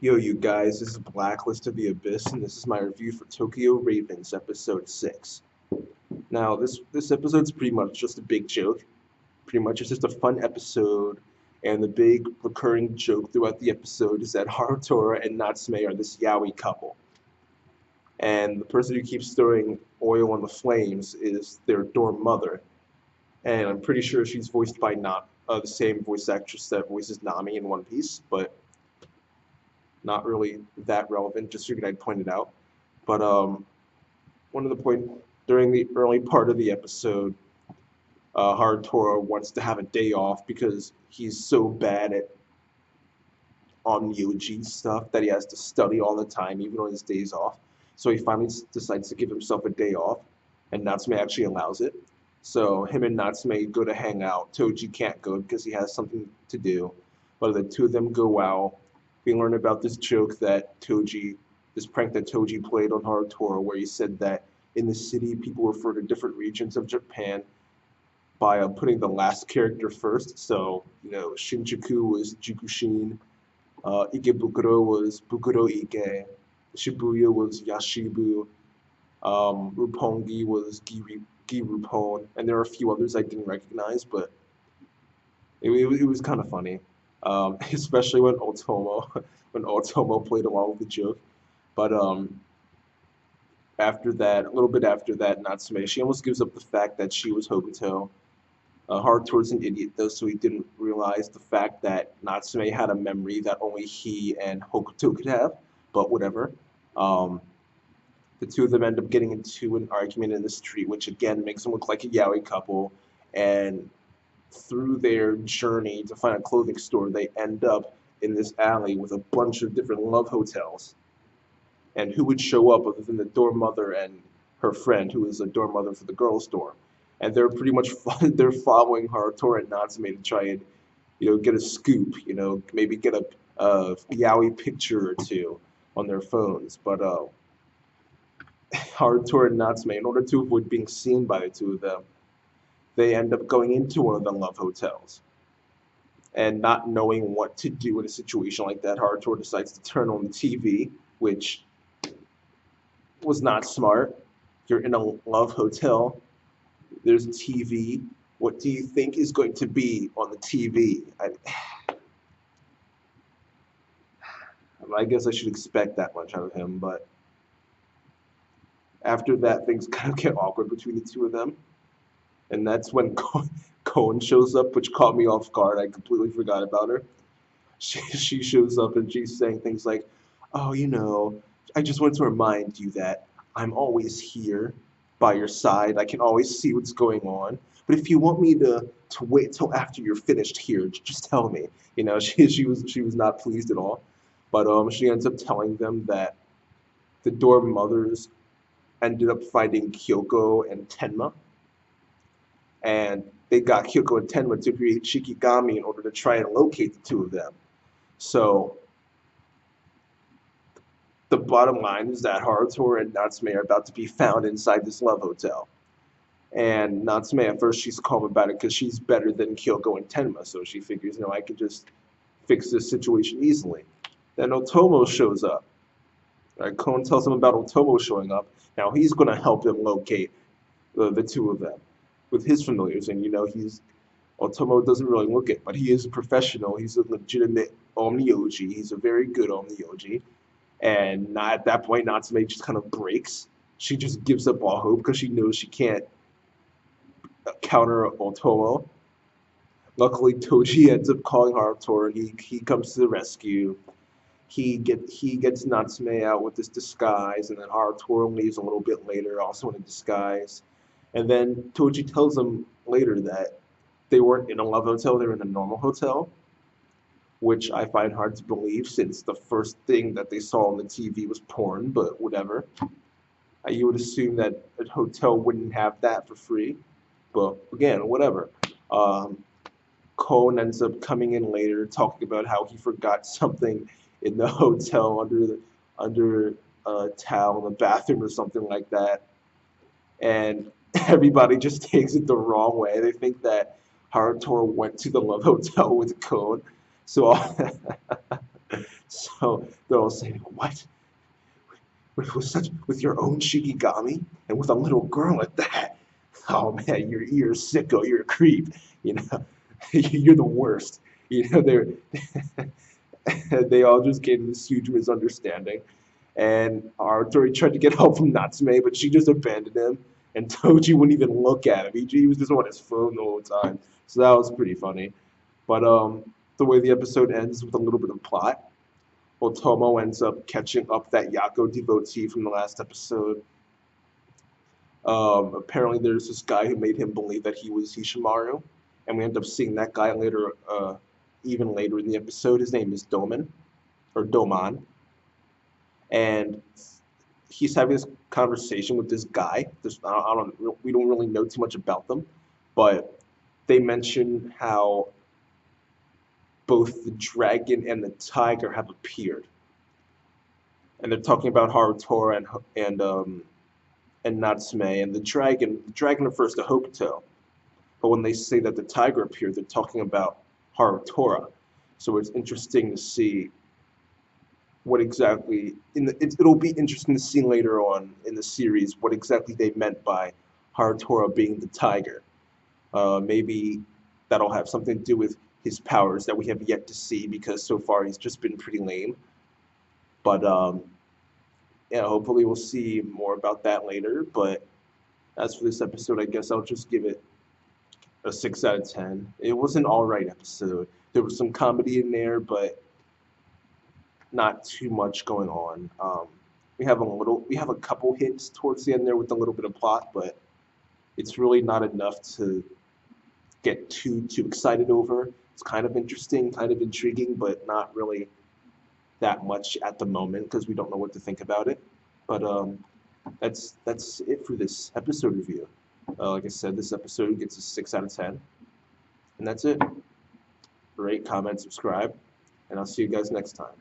Yo, you guys, this is Blacklist of the Abyss, and this is my review for Tokyo Ravens, episode 6. Now, this episode's pretty much just a big joke. Pretty much, it's just a fun episode, and the big recurring joke throughout the episode is that Harutora and Natsume are this yaoi couple, and the person who keeps throwing oil on the flames is their dorm mother, and I'm pretty sure she's voiced by not the same voice actress that voices Nami in One Piece, but not really that relevant. Just figured I'd point it out. But one of the point during the early part of the episode, Harutora wants to have a day off because he's so bad at Onmyouji stuff that he has to study all the time, even on his days off. So he finally decides to give himself a day off, and Natsume actually allows it. So him and Natsume go to hang out. Toji can't go because he has something to do. But the two of them go out. We learn about this joke that this prank that Toji played on Harutora, where he said that in the city people refer to different regions of Japan by putting the last character first. So, Shinjuku was Jukushin, Ikebukuro was Bukuro Ike, Shibuya was Yashibu, Roppongi was Giruppon, and there are a few others I didn't recognize, but it was kind of funny, especially when Otomo played along with the joke. But after that, a little bit after that, Natsume, she almost gives up the fact that she was Hokuto. Haruto's an idiot though, so he didn't realize the fact that Natsume had a memory that only he and Hokuto could have. But whatever. Um, the two of them end up getting into an argument in the street, which again makes them look like a yaoi couple. And through their journey to find a clothing store, they end up in this alley with a bunch of different love hotels. And who would show up other than the dorm mother and her friend, who is a dorm mother for the girls' dorm? And they're pretty much they're following Harutora and Natsume to try and get a scoop, maybe get a yaoi picture or two on their phones. But Harutora and Natsume, in order to avoid being seen by the two of them, they end up going into one of the love hotels. And not knowing what to do in a situation like that, Harutora decides to turn on the TV, which was not smart. You're in a love hotel. There's a TV. What do you think is going to be on the TV? I guess I should expect that much out of him, but after that, things kind of get awkward between the two of them. And that's when Cohen shows up, which caught me off guard. I completely forgot about her. She shows up and she's saying things like, "Oh, I just wanted to remind you that I'm always here by your side. I can always see what's going on. But if you want me to wait till after you're finished here, just tell me." She was not pleased at all. But she ends up telling them that the dorm mothers ended up finding Kyoko and Tenma, and they got Kyoko and Tenma to create Shikigami in order to try and locate the two of them. So the bottom line is that Harutora and Natsume are about to be found inside this love hotel. And Natsume, at first, she's calm about it because she's better than Kyoko and Tenma, so she figures, I can just fix this situation easily. Then Otomo shows up. Right, Koen tells him about Otomo showing up. Now he's going to help him locate the two of them with his familiars, and Otomo doesn't really look it, but he is a professional. He's a legitimate Onmyouji. He's a very good Onmyouji. And not, at that point, Natsume just kind of breaks. She just gives up all hope because she knows she can't counter Otomo. Luckily, Toji ends up calling Harutora, and he comes to the rescue. He gets Natsume out with this disguise, and then Harutora leaves a little bit later, also in a disguise. And then Toji tells him later that they weren't in a love hotel, they were in a normal hotel, which I find hard to believe since the first thing that they saw on the TV was porn, but whatever. You would assume that a hotel wouldn't have that for free, but again, whatever. Cone ends up coming in later, talking about how he forgot something in the hotel under a towel in the bathroom or something like that, and everybody just takes it the wrong way. They think that Harutora went to the love hotel with Cone, so So they're all saying, "What? With your own Shikigami and with a little girl at that? Oh man, you're a sicko. You're a creep. You know, you're the worst." You know, they all just came to this huge misunderstanding. And Artori tried to get help from Natsume, but she just abandoned him. And Toji wouldn't even look at him. He was just on his phone the whole time. So that was pretty funny. But the way the episode ends with a little bit of plot, Otomo ends up catching up that Yako devotee from the last episode. Apparently, there's this guy who made him believe that he was Hishimaru, and we end up seeing that guy later, even later in the episode. His name is Doman, or Doman, and he's having this conversation with this guy. We don't really know too much about them, but they mention how both the dragon and the tiger have appeared, and they're talking about Harutora and Natsume and the dragon. The dragon refers to Hokuto, but when they say that the tiger appeared, they're talking about Harutora. So it's interesting to see what exactly it'll be interesting to see later on in the series what exactly they meant by Harutora being the tiger. Maybe that'll have something to do with his powers that we have yet to see because so far he's just been pretty lame. But yeah, hopefully we'll see more about that later. But as for this episode, I guess I'll just give it a 6 out of 10. It was an alright episode. There was some comedy in there, but not too much going on. We have a couple hits towards the end there with a little bit of plot, but it's really not enough to get too excited over. It's kind of interesting, kind of intriguing, but not really that much at the moment because we don't know what to think about it. But that's it for this episode review. Like I said, this episode gets a 6 out of 10, and that's it. Rate, comment, subscribe, and I'll see you guys next time.